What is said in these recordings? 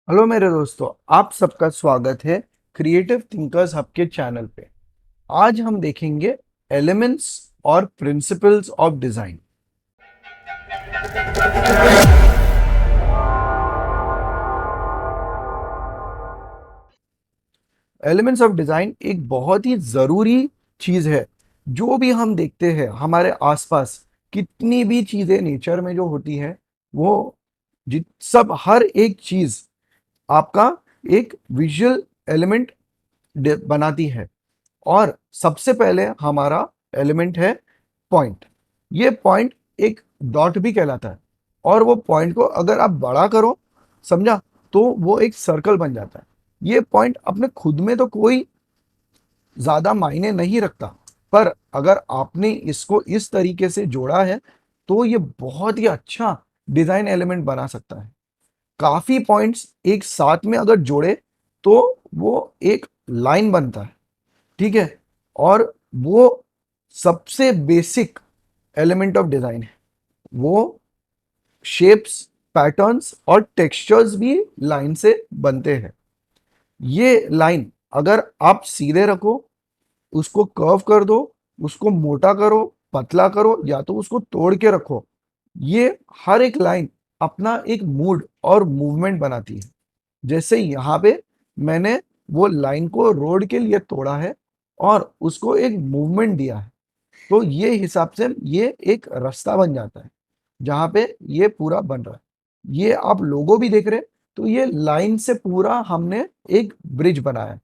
Hello मेरे दोस्तों, आप सबका स्वागत है क्रिएटिव थिंकर्स हब के चैनल पे। आज हम देखेंगे एलिमेंट्स और principles of design. Elements of design एक बहुत ही जरूरी चीज है। जो भी हम देखते हैं हमारे आसपास, कितनी भी चीजें नेचर में जो होती है, वो सब हर एक चीज आपका एक विजुअल एलिमेंट बनाती है। और सबसे पहले हमारा एलिमेंट है पॉइंट। ये पॉइंट एक डॉट भी कहलाता है। और वो पॉइंट को अगर आप बड़ा करो, समझा, तो वो एक सर्कल बन जाता है। ये पॉइंट अपने खुद में तो कोई ज्यादा मायने नहीं रखता, पर अगर आपने इसको इस तरीके से जोड़ा है तो ये बहुत ही अच्छा डिजाइन एलिमेंट बना सकता है। काफी पॉइंट्स एक साथ में अगर जोड़े तो वो एक लाइन बनता है। ठीक है। और वो सबसे बेसिक एलिमेंट ऑफ डिजाइन है। वो शेप्स, पैटर्न्स और टेक्सचर्स भी लाइन से बनते हैं। ये लाइन अगर आप सीधे रखो, उसको कर्व कर दो, उसको मोटा करो, पतला करो, या तो उसको तोड़ के रखो, ये हर एक लाइन अपना एक मूड और मूवमेंट बनाती है। जैसे यहाँ पे मैंने वो लाइन को रोड के लिए तोड़ा है और उसको एक मूवमेंट दिया है, तो ये हिसाब से ये एक रास्ता बन जाता है जहां पे ये पूरा बन रहा है। ये आप लोगो भी देख रहे हैं, तो ये लाइन से पूरा हमने एक ब्रिज बनाया है।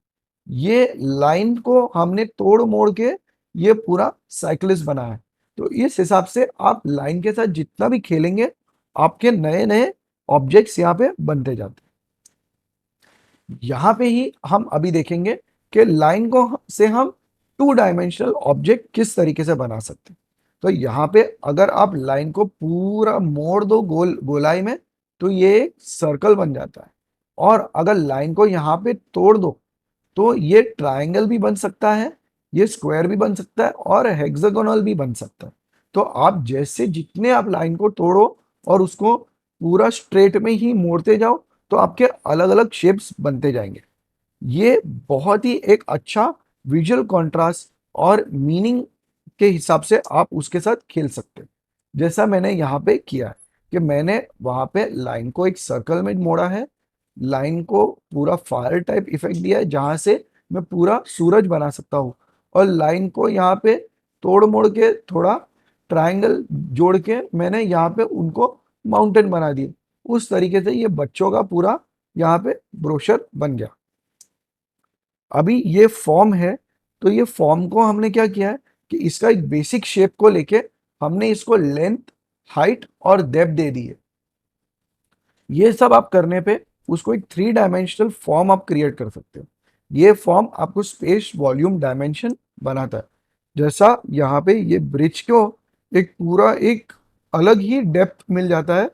ये लाइन को हमने तोड़ मोड़ के ये पूरा साइक्लिस्ट बनाया है। तो इस हिसाब से आप लाइन के साथ जितना भी खेलेंगे, आपके नए नए ऑब्जेक्ट्स यहाँ पे बनते जाते हैं। यहाँ पे ही हम अभी देखेंगे कि लाइन को से हम टू डायमेंशनल ऑब्जेक्ट किस तरीके से बना सकते हैं। तो यहाँ पे अगर आप लाइन को पूरा मोड़ दो गोलाई में, तो ये एक सर्कल बन जाता है। और अगर लाइन को यहाँ पे तोड़ दो, तो ये ट्रायंगल भी बन सकता है, ये स्क्वायर भी बन सकता है और हेक्सागोनल भी बन सकता है। तो आप जैसे जितने आप लाइन को तोड़ो और उसको पूरा स्ट्रेट में ही मोड़ते जाओ, तो आपके अलग अलग शेप्स बनते जाएंगे। ये बहुत ही एक अच्छा विजुअल कंट्रास्ट और मीनिंग के हिसाब से आप उसके साथ खेल सकते हैं। जैसा मैंने यहाँ पे किया है कि मैंने वहां पे लाइन को एक सर्कल में मोड़ा है, लाइन को पूरा फायर टाइप इफेक्ट दिया है जहां से मैं पूरा सूरज बना सकता हूँ। और लाइन को यहाँ पे तोड़ मोड़ के थोड़ा ट्रायंगल जोड़ के मैंने यहाँ पे उनको माउंटेन बना दिए। उस तरीके से ये बच्चों का पूरा यहाँ पे ब्रोशर बन गया। अभी ये फॉर्म है, तो ये फॉर्म को हमने क्या किया है कि इसका एक बेसिक शेप को लेके हमने इसको लेंथ, हाइट और डेप्थ दे दी है। ये सब आप करने पे उसको एक थ्री डायमेंशनल फॉर्म आप क्रिएट कर सकते हो। ये फॉर्म आपको स्पेस, वॉल्यूम, डायमेंशन बनाता है। जैसा यहाँ पे ये ब्रिज को एक पूरा एक अलग ही डेप्थ मिल जाता है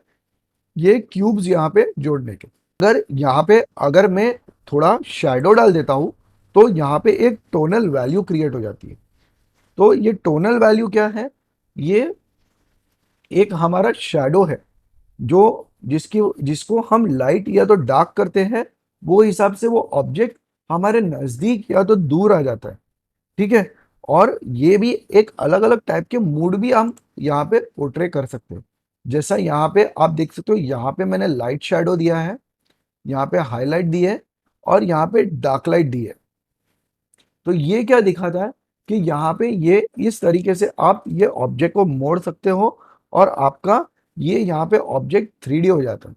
ये क्यूब्स यहाँ पे जोड़ने के। अगर यहाँ पे अगर मैं थोड़ा शैडो डाल देता हूँ, तो यहाँ पे एक टोनल वैल्यू क्रिएट हो जाती है। तो ये टोनल वैल्यू क्या है? ये एक हमारा शैडो है, जो जिसकी जिसको हम लाइट या तो डार्क करते हैं, वो हिसाब से वो ऑब्जेक्ट हमारे नजदीक या तो दूर आ जाता है। ठीक है। और ये भी एक अलग अलग टाइप के मूड भी हम यहाँ पे पोर्ट्रे कर सकते हैं। जैसा यहाँ पे आप देख सकते हो, यहाँ पे मैंने लाइट शैडो दिया है, यहाँ पे हाईलाइट दी है और यहाँ पे डार्क लाइट दी है। तो ये क्या दिखाता है कि यहाँ पे ये इस तरीके से आप ये ऑब्जेक्ट को मोड़ सकते हो और आपका ये यहाँ पे ऑब्जेक्ट 3D हो जाता है।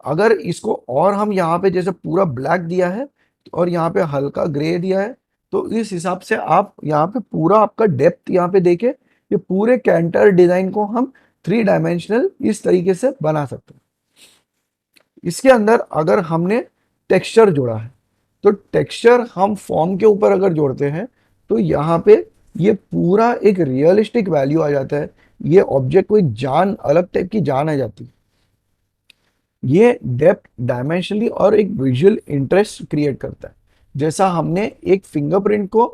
अगर इसको और हम यहाँ पे जैसे पूरा ब्लैक दिया है और यहाँ पे हल्का ग्रे दिया है, तो इस हिसाब से आप यहाँ पे पूरा आपका डेप्थ यहाँ पे देखे, ये पूरे कैंटर डिजाइन को हम थ्री डायमेंशनल इस तरीके से बना सकते हैं। इसके अंदर अगर हमने टेक्सचर जोड़ा है, तो टेक्सचर हम फॉर्म के ऊपर अगर जोड़ते हैं, तो यहाँ पे ये पूरा एक रियलिस्टिक वैल्यू आ जाता है। ये ऑब्जेक्ट को एक जान, अलग टाइप की जान आ जाती है। ये डेप्थ, डायमेंशनली और एक विजुअल इंटरेस्ट क्रिएट करता है। जैसा हमने एक फिंगरप्रिंट को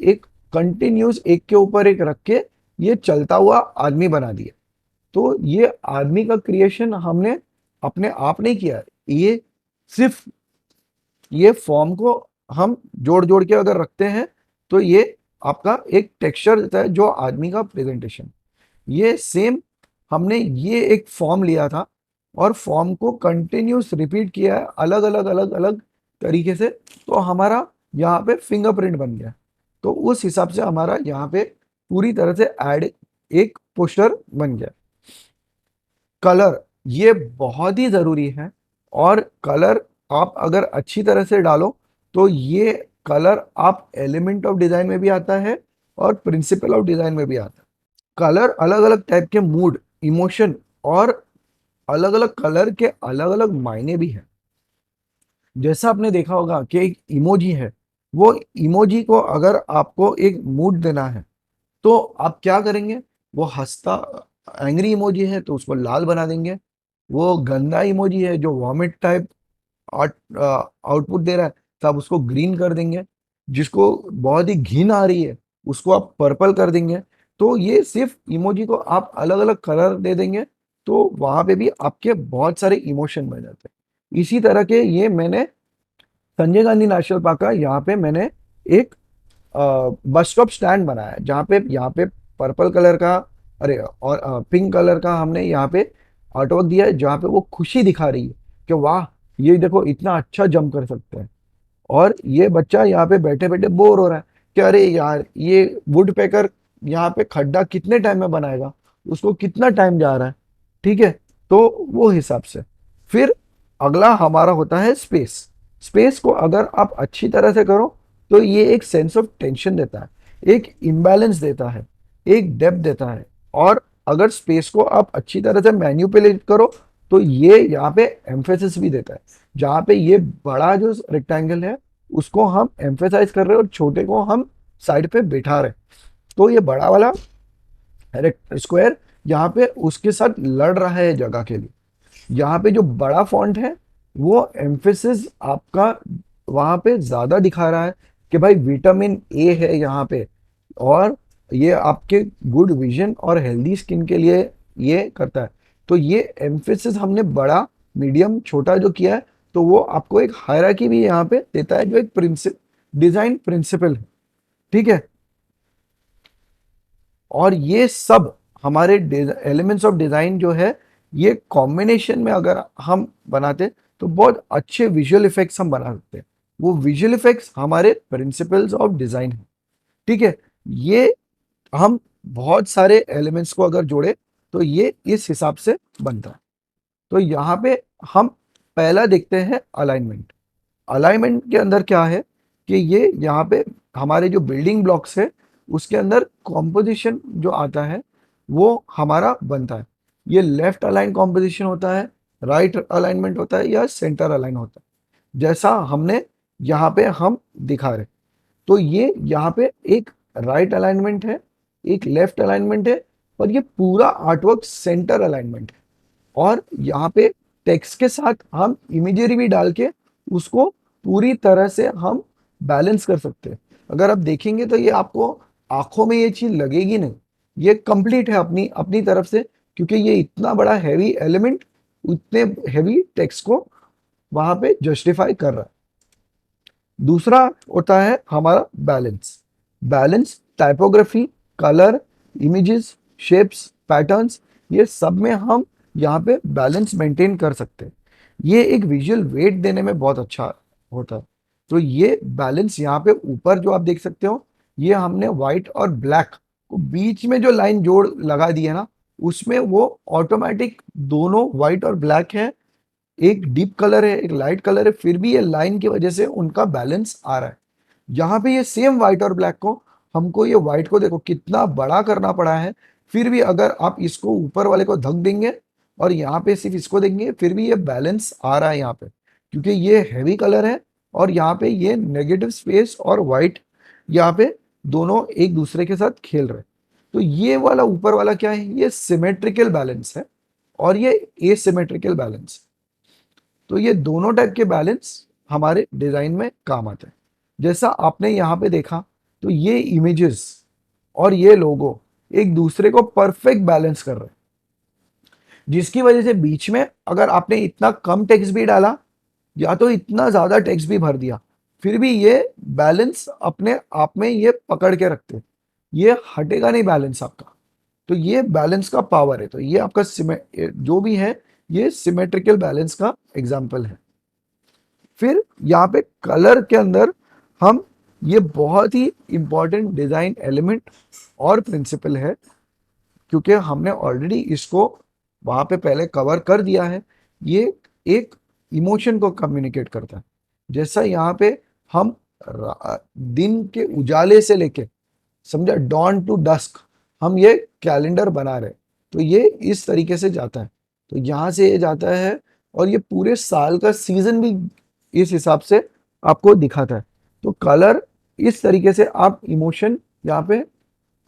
एक कंटिन्यूस एक के ऊपर एक रख के ये चलता हुआ आदमी बना दिया, तो ये आदमी का क्रिएशन हमने अपने आप नहीं किया है। ये सिर्फ ये फॉर्म को हम जोड़ जोड़ के अगर रखते हैं तो ये आपका एक टेक्सचर देता है जो आदमी का प्रेजेंटेशन। ये सेम हमने ये एक फॉर्म लिया था और फॉर्म को कंटिन्यूस रिपीट किया है अलग अलग अलग अलग तरीके से, तो हमारा यहाँ पे फिंगरप्रिंट बन गया। तो उस हिसाब से हमारा यहाँ पे पूरी तरह से ऐड एक पोस्टर बन गया। कलर ये बहुत ही ज़रूरी है, और कलर आप अगर अच्छी तरह से डालो तो ये कलर आप एलिमेंट ऑफ डिज़ाइन में भी आता है और प्रिंसिपल ऑफ डिज़ाइन में भी आता है। कलर अलग-अलग टाइप के मूड, इमोशन और अलग-अलग कलर के अलग-अलग मायने भी हैं। जैसा आपने देखा होगा कि एक इमोजी है, वो इमोजी को अगर आपको एक मूड देना है तो आप क्या करेंगे? वो हँसता एंग्री इमोजी है तो उसको लाल बना देंगे। वो गंदा इमोजी है जो वॉमिट टाइप आउटपुट दे रहा है तो आप उसको ग्रीन कर देंगे। जिसको बहुत ही घिन आ रही है उसको आप पर्पल कर देंगे। तो ये सिर्फ इमोजी को आप अलग-अलग कलर दे देंगे तो वहाँ पे भी आपके बहुत सारे इमोशन बन जाते हैं। इसी तरह के ये मैंने संजय गांधी नेशनल पार्क का यहाँ पे मैंने एक बस स्टॉप स्टैंड बनाया है, जहाँ पे यहाँ पे पर्पल कलर का अरे और पिंक कलर का हमने यहाँ पे आर्टवर्क दिया है, जहाँ पे वो खुशी दिखा रही है कि वाह ये देखो इतना अच्छा जंप कर सकते हैं। और ये बच्चा यहाँ पे बैठे बैठे बोर हो रहा है कि अरे यार ये वुड पेकर यहाँ पे खड्डा कितने टाइम में बनाएगा, उसको कितना टाइम जा रहा है। ठीक है, तो वो हिसाब से फिर अगला हमारा होता है स्पेस। स्पेस को अगर आप अच्छी तरह से करो तो ये एक सेंस ऑफ टेंशन देता है, एक इम्बैलेंस देता है, एक डेप्थ देता है। और अगर स्पेस को आप अच्छी तरह से मैन्युपुलेट करो तो ये यहाँ पे एम्फेसिस भी देता है। जहाँ पे ये बड़ा जो रेक्टेंगल है उसको हम एम्फेसाइज कर रहे हैं और छोटे को हम साइड पे बिठा रहे हैं। तो ये बड़ा वाला स्क्वायर यहाँ पे उसके साथ लड़ रहा है जगह के लिए। यहाँ पे जो बड़ा फॉन्ट है वो एम्फेसिस आपका वहाँ पे ज़्यादा दिखा रहा है कि भाई विटामिन ए है यहाँ पे, और ये आपके गुड विजन और हेल्दी स्किन के लिए ये करता है। तो ये एम्फेसिस हमने बड़ा मीडियम छोटा जो किया है तो वो आपको एक हायरार्की भी यहाँ पे देता है जो एक डिजाइन प्रिंसिपल है। ठीक है, और ये सब हमारे एलिमेंट्स ऑफ डिजाइन जो है ये कॉम्बिनेशन में अगर हम बनाते तो बहुत अच्छे विजुअल इफेक्ट्स हम बना सकते हैं। वो विजुअल इफेक्ट्स हमारे प्रिंसिपल्स ऑफ डिजाइन है। ठीक है, ये हम बहुत सारे एलिमेंट्स को अगर जोड़े तो ये इस हिसाब से बनता है। तो यहाँ पे हम पहला देखते हैं अलाइनमेंट। अलाइनमेंट के अंदर क्या है कि ये यहाँ पे हमारे जो बिल्डिंग ब्लॉक्स है उसके अंदर कॉम्पोजिशन जो आता है वो हमारा बनता है। ये लेफ्ट अलाइन कॉम्पोजिशन होता है, राइट अलाइनमेंट होता है या सेंटर अलाइन होता है, जैसा हमने यहाँ पे हम दिखा रहे। तो ये यहाँ पे एक राइट अलाइनमेंट है, एक लेफ्ट अलाइनमेंट है, और ये पूरा आर्टवर्क सेंटर अलाइनमेंट है। और यहाँ पे टेक्स्ट के साथ हम इमेजरी भी डाल के उसको पूरी तरह से हम बैलेंस कर सकते हैं। अगर आप देखेंगे तो ये आपको आंखों में ये चीज लगेगी नहीं, ये कंप्लीट है अपनी अपनी तरफ से, क्योंकि ये इतना बड़ा हैवी एलिमेंट उतने हैवी टेक्स्ट को वहां पे जस्टिफाई कर रहा है। दूसरा होता है हमारा balance. Balance typography, colour, images, shapes, patterns, ये सब में हम यहाँ पे बैलेंस मेंटेन कर सकते हैं। ये एक विजुअल वेट देने में बहुत अच्छा होता है। तो ये बैलेंस यहाँ पे ऊपर जो आप देख सकते हो, ये हमने व्हाइट और ब्लैक को बीच में जो लाइन जोड़ लगा दी है ना, उसमें वो ऑटोमेटिक दोनों व्हाइट और ब्लैक है, एक डीप कलर है एक लाइट कलर है, फिर भी ये लाइन की वजह से उनका बैलेंस आ रहा है। यहाँ पे ये सेम व्हाइट और ब्लैक को हमको ये व्हाइट को देखो कितना बड़ा करना पड़ा है, फिर भी अगर आप इसको ऊपर वाले को धक देंगे और यहाँ पे सिर्फ इसको देंगे फिर भी ये बैलेंस आ रहा है यहाँ पे, क्योंकि ये हैवी कलर है और यहाँ पे ये नेगेटिव स्पेस और व्हाइट यहाँ पे दोनों एक दूसरे के साथ खेल रहे हैं। तो ये वाला ऊपर वाला क्या है, ये सिमेट्रिकल बैलेंस है और ये एसिमेट्रिकल बैलेंस। तो ये दोनों टाइप के बैलेंस हमारे डिजाइन में काम आते हैं। जैसा आपने यहाँ पे देखा तो ये इमेजेस और ये लोगो एक दूसरे को परफेक्ट बैलेंस कर रहे हैं, जिसकी वजह से बीच में अगर आपने इतना कम टेक्स्ट भी डाला या तो इतना ज़्यादा टेक्स्ट भी भर दिया, फिर भी ये बैलेंस अपने आप में ये पकड़ के रखते हैं। ये हटेगा नहीं बैलेंस आपका। तो ये बैलेंस का पावर है। तो ये आपका जो भी है, ये सिमेट्रिकल बैलेंस का एग्जाम्पल है। फिर यहाँ पे कलर के अंदर हम ये बहुत ही इंपॉर्टेंट डिजाइन एलिमेंट और प्रिंसिपल है, क्योंकि हमने ऑलरेडी इसको वहां पे पहले कवर कर दिया है। ये एक इमोशन को कम्युनिकेट करता है। जैसा यहाँ पे हम दिन के उजाले से लेके, समझा, डॉन टू डस्क हम ये कैलेंडर बना रहे, तो ये इस तरीके से जाता है। तो यहाँ से ये जाता है और ये पूरे साल का सीजन भी इस हिसाब से आपको दिखाता है। तो कलर इस तरीके से आप इमोशन यहाँ पे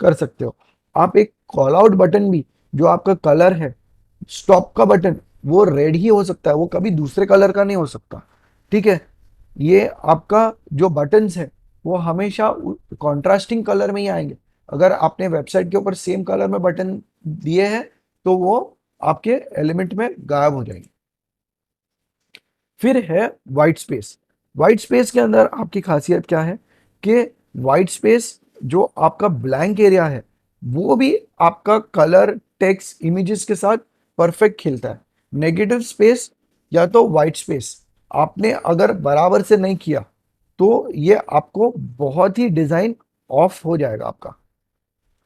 कर सकते हो। आप एक कॉल आउट बटन भी, जो आपका कलर है, स्टॉप का बटन, वो रेड ही हो सकता है, वो कभी दूसरे कलर का नहीं हो सकता। ठीक है। ये आपका जो बटन्स है वो हमेशा कॉन्ट्रास्टिंग कलर में ही आएंगे। अगर आपने वेबसाइट के ऊपर सेम कलर में बटन दिए हैं तो वो आपके एलिमेंट में गायब हो जाएंगे। फिर है वाइट स्पेस। वाइट स्पेस के अंदर आपकी खासियत क्या है कि वाइट स्पेस जो आपका ब्लैंक एरिया है वो भी आपका कलर, टेक्स्ट, इमेजेस के साथ परफेक्ट खिलता है। नेगेटिव स्पेस या तो वाइट स्पेस आपने अगर बराबर से नहीं किया तो ये आपको बहुत ही डिजाइन ऑफ हो जाएगा आपका।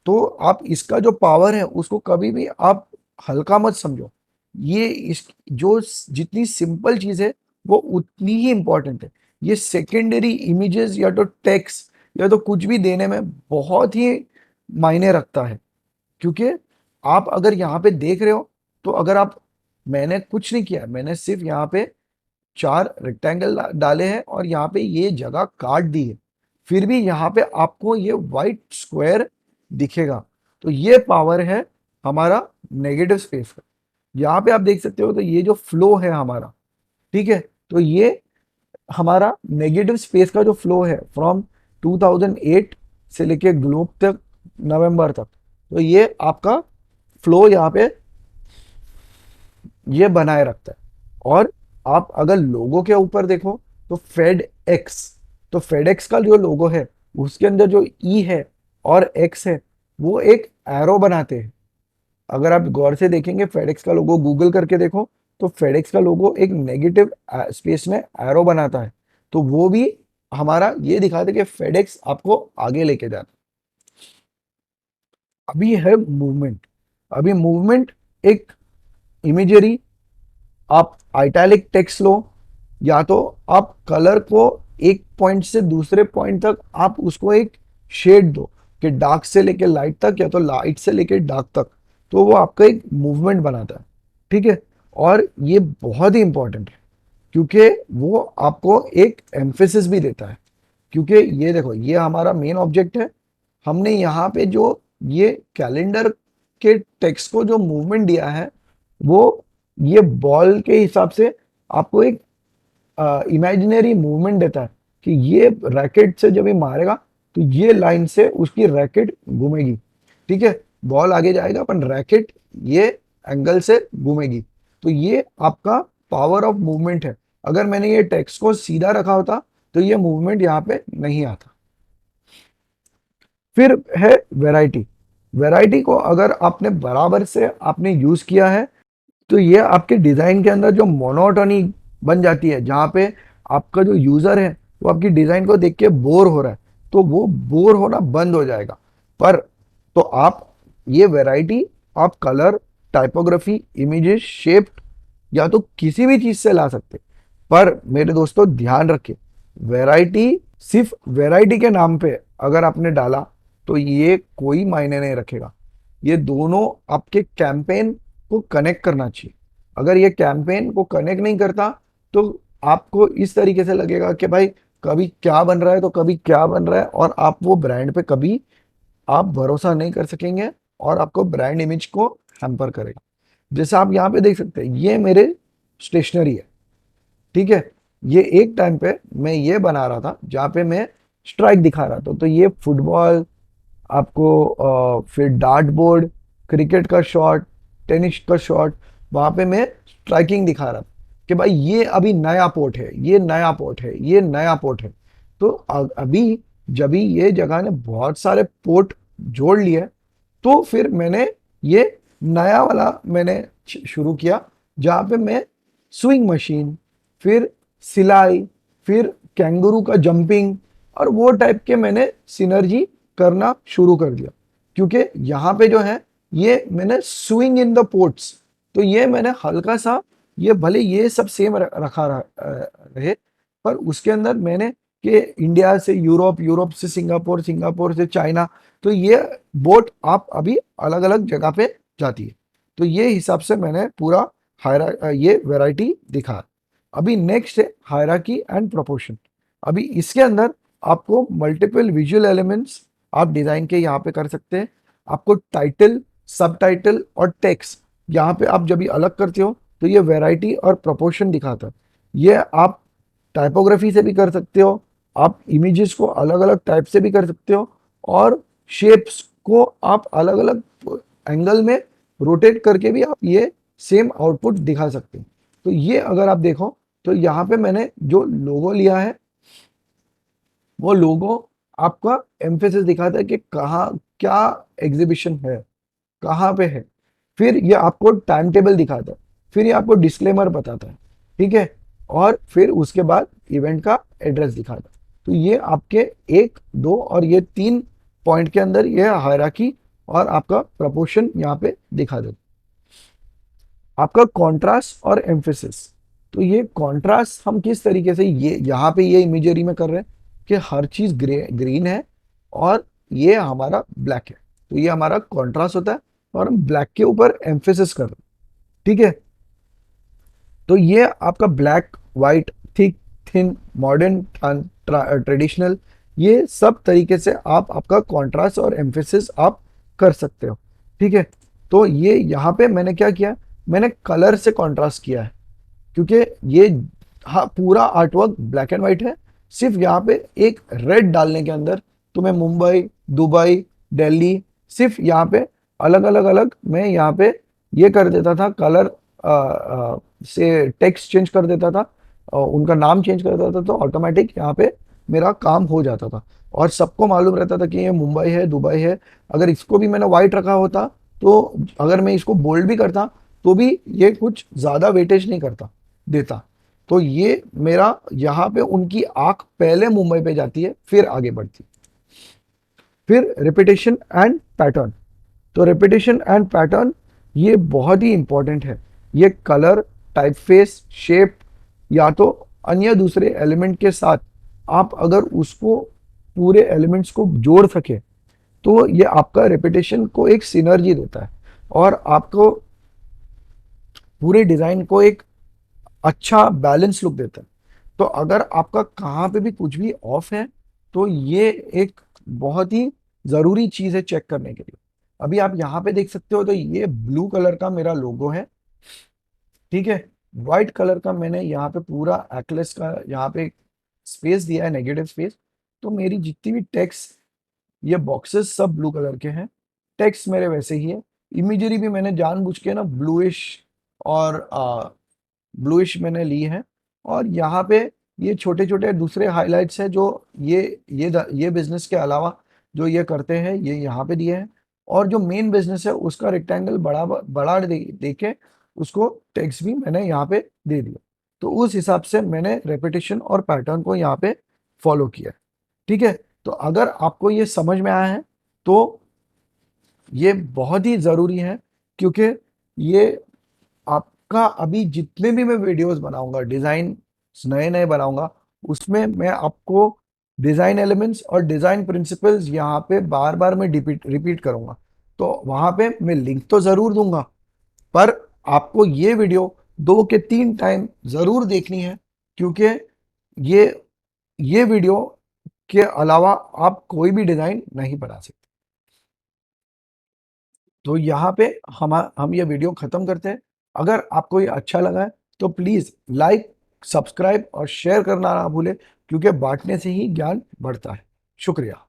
तो आप इसका जो पावर है उसको कभी भी आप हल्का मत समझो। ये इस जो जितनी सिंपल चीज है वो उतनी ही इंपॉर्टेंट है। ये सेकेंडरी इमेजेस या तो टेक्स्ट या तो कुछ भी देने में बहुत ही मायने रखता है। क्योंकि आप अगर यहाँ पे देख रहे हो तो अगर आप, मैंने कुछ नहीं किया, मैंने सिर्फ यहाँ पे 4 रेक्टेंगल डाले हैं और यहाँ पे ये जगह काट दी है, फिर भी यहाँ पे आपको ये वाइट स्क्वायर दिखेगा। तो ये पावर है हमारा नेगेटिव स्पेस का। यहाँ पे आप देख सकते हो तो ये जो फ्लो है हमारा, ठीक है, तो ये हमारा नेगेटिव स्पेस का जो फ्लो है फ्रॉम 2008 से लेके ग्लोब तक, नवंबर तक, तो ये आपका फ्लो यहाँ पे ये बनाए रखता है। और आप अगर लोगो के ऊपर देखो तो फेड एक्स, तो फेड एक्स का जो लोगो है उसके अंदर जो ई है और एक्स है वो एक एरो बनाते हैं। अगर आप गौर से देखेंगे फेडेक्स का लोगो, गूगल करके देखो, तो फेडेक्स का लोगो एक नेगेटिव स्पेस में एरो बनाता है। तो वो भी हमारा ये दिखाता है कि फेडेक्स आपको आगे लेके जाता है। अभी है मूवमेंट। अभी मूवमेंट एक इमेजरी, आप आइटैलिक टेक्स्ट लो या तो आप कलर को एक पॉइंट से दूसरे पॉइंट तक आप उसको एक शेड दो, कि डार्क से लेके लाइट तक या तो लाइट से लेके डार्क तक, तो वो आपका एक मूवमेंट बनाता है। ठीक है। और ये बहुत ही इंपॉर्टेंट है क्योंकि वो आपको एक एम्फेसिस भी देता है। क्योंकि ये देखो, ये हमारा मेन ऑब्जेक्ट है, हमने यहाँ पे जो ये कैलेंडर के टेक्स्ट को जो मूवमेंट दिया है वो ये बॉल के हिसाब से आपको एक इमेजिनरी मूवमेंट देता है कि ये रैकेट से जब ये मारेगा तो ये लाइन से उसकी रैकेट घूमेगी। ठीक है। बॉल आगे जाएगा पर रैकेट ये एंगल से घूमेगी। तो ये आपका पावर ऑफ मूवमेंट है। अगर मैंने ये टेक्स्ट को सीधा रखा होता तो ये मूवमेंट यहाँ पे नहीं आता। फिर है वैरायटी। वैरायटी को अगर आपने बराबर से आपने यूज किया है तो ये आपके डिजाइन के अंदर जो मोनोटोनी बन जाती है, जहां पे आपका जो यूजर है वो आपकी डिजाइन को देख के बोर हो रहा है, तो वो बोर होना बंद हो जाएगा। पर तो आप ये वैरायटी आप कलर, टाइपोग्राफी, इमेजेस, शेप या तो किसी भी चीज से ला सकते। पर मेरे दोस्तों ध्यान रखिए, वैरायटी सिर्फ वैरायटी के नाम पे अगर आपने डाला तो ये कोई मायने नहीं रखेगा। ये दोनों आपके कैंपेन को कनेक्ट करना चाहिए। अगर ये कैंपेन को कनेक्ट नहीं करता तो आपको इस तरीके से लगेगा कि भाई कभी क्या बन रहा है तो कभी क्या बन रहा है, और आप वो ब्रांड पे कभी आप भरोसा नहीं कर सकेंगे और आपको ब्रांड इमेज को हैम्पर करेगा। जैसा आप यहाँ पे देख सकते हैं, ये मेरे स्टेशनरी है। ठीक है। ये एक टाइम पे मैं ये बना रहा था जहाँ पे मैं स्ट्राइक दिखा रहा था, तो ये फुटबॉल आपको फिर डार्ट बोर्ड, क्रिकेट का शॉट, टेनिस का शॉट, वहां पे मैं स्ट्राइकिंग दिखा रहा था कि भाई ये अभी नया पोर्ट है, ये नया पोर्ट है, ये नया पोर्ट है। तो अभी जब भी ये जगह ने बहुत सारे पोर्ट जोड़ लिए, तो फिर मैंने ये नया वाला मैंने शुरू किया, जहाँ पे मैं स्विंग मशीन, फिर सिलाई, फिर कैंगरू का जंपिंग और वो टाइप के मैंने सिनर्जी करना शुरू कर दिया। क्योंकि यहाँ पे जो है ये मैंने स्विंग इन द पोर्ट्स, तो ये मैंने हल्का सा, ये भले ये सब सेम रखा रहे, पर उसके अंदर मैंने कि इंडिया से यूरोप, यूरोप से सिंगापुर, सिंगापुर से चाइना, तो ये बोट आप अभी अलग अलग जगह पे जाती है। तो ये हिसाब से मैंने पूरा ये वैरायटी दिखा। अभी नेक्स्ट है हायरार्की एंड प्रोपोर्शन। अभी इसके अंदर आपको मल्टीपल विजुअल एलिमेंट्स आप डिजाइन के यहाँ पे कर सकते हैं। आपको टाइटल, सब टाइटल और टेक्स्ट यहाँ पे आप जब भी अलग करते हो तो ये वैरायटी और प्रोपोर्शन दिखाता है। ये आप टाइपोग्राफी से भी कर सकते हो, आप इमेजेस को अलग अलग टाइप से भी कर सकते हो, और शेप्स को आप अलग अलग एंगल में रोटेट करके भी आप ये सेम आउटपुट दिखा सकते हैं। तो ये अगर आप देखो तो यहाँ पे मैंने जो लोगो लिया है, वो लोगो आपका एम्फेसिस दिखाता है कि कहाँ क्या एग्जीबिशन है, कहाँ पे है। फिर ये आपको टाइम टेबल दिखाता है, फिर ये आपको डिस्क्लेमर बताता है, ठीक है, और फिर उसके बाद इवेंट का एड्रेस दिखाता है। तो ये आपके 1, 2 और ये 3 पॉइंट के अंदर ये हायरार्की और आपका प्रपोर्शन यहाँ पे दिखा देता है। आपका कॉन्ट्रास्ट और एम्फेसिस, तो ये कॉन्ट्रास्ट हम किस तरीके से ये यहाँ पे ये इमेजरी में कर रहे हैं कि हर चीज ग्रीन है और ये हमारा ब्लैक है, तो ये हमारा कॉन्ट्रास्ट होता है और हम ब्लैक के ऊपर एम्फेसिस कर रहे हैं, ठीक है। तो ये आपका black, white, thick, thin, modern, traditional, ये सब तरीके से आप आपका कॉन्ट्रास्ट और एम्फेसिस आप कर सकते हो, ठीक है। तो ये यहाँ पे मैंने क्या किया, मैंने कलर से कॉन्ट्रास्ट किया है, क्योंकि ये, हाँ, पूरा आर्टवर्क ब्लैक एंड व्हाइट है, सिर्फ यहाँ पे एक रेड डालने के अंदर तुम्हें मुंबई, दुबई, दिल्ली, सिर्फ यहाँ पे अलग अलग अलग मैं यहाँ पे ये कर देता था, कलर से टेक्स्ट चेंज कर देता था, उनका नाम चेंज कर देता था, तो ऑटोमेटिक यहाँ पे मेरा काम हो जाता था और सबको मालूम रहता था कि ये मुंबई है, दुबई है। अगर इसको भी मैंने व्हाइट रखा होता, तो अगर मैं इसको बोल्ड भी करता तो भी ये कुछ ज्यादा वेटेज नहीं करता देता। तो ये मेरा यहाँ पे उनकी आंख पहले मुंबई पे जाती है, फिर आगे बढ़ती। फिर रिपीटेशन एंड पैटर्न, तो रिपीटेशन एंड पैटर्न ये बहुत ही इंपॉर्टेंट है। ये कलर, टाइपफेस, शेप या तो अन्य दूसरे एलिमेंट के साथ आप अगर उसको पूरे एलिमेंट्स को जोड़ सके, तो ये आपका रिपीटेशन को एक सिनर्जी देता है और आपको पूरे डिजाइन को एक अच्छा बैलेंस लुक देता है। तो अगर आपका कहाँ पे भी कुछ भी ऑफ है, तो ये एक बहुत ही जरूरी चीज है चेक करने के लिए। अभी आप यहाँ पे देख सकते हो, तो ये ब्लू कलर का मेरा लोगो है, ठीक है। व्हाइट कलर का मैंने यहाँ पे पूरा एक्लेस का यहाँ पे स्पेस दिया है, नेगेटिव स्पेस। तो मेरी जितनी भी टेक्स्ट, ये बॉक्सेस सब ब्लू कलर के हैं, टेक्स्ट मेरे वैसे ही है। इमेजरी भी मैंने जानबूझ के ना ब्लूइश और ब्लूइश मैंने ली है। और यहाँ पे ये छोटे छोटे दूसरे हाइलाइट्स है जो ये बिजनेस के अलावा जो ये करते हैं, ये यहाँ पे दिए हैं। और जो मेन बिजनेस है उसका रेक्टेंगल बड़ा बड़ा दे के उसको टेक्स्ट भी मैंने यहाँ पे दे दिया। तो उस हिसाब से मैंने रेपिटेशन और पैटर्न को यहाँ पे फॉलो किया, ठीक है। तो अगर आपको ये समझ में आया है तो ये बहुत ही जरूरी है, क्योंकि ये आपका अभी जितने भी मैं वीडियोस बनाऊंगा, डिजाइन नए नए बनाऊंगा, उसमें मैं आपको डिजाइन एलिमेंट्स और डिजाइन प्रिंसिपल्स यहाँ पे बार बार मैं रिपीट रिपीट करूंगा। तो वहां पे मैं लिंक तो जरूर दूंगा, पर आपको ये वीडियो 2 के 3 टाइम जरूर देखनी है, क्योंकि ये ये वीडियो के अलावा आप कोई भी डिजाइन नहीं बना सकते। तो यहाँ पे हम ये वीडियो खत्म करते हैं। अगर आपको ये अच्छा लगा है तो प्लीज लाइक, सब्सक्राइब और शेयर करना ना भूले, क्योंकि बांटने से ही ज्ञान बढ़ता है। शुक्रिया।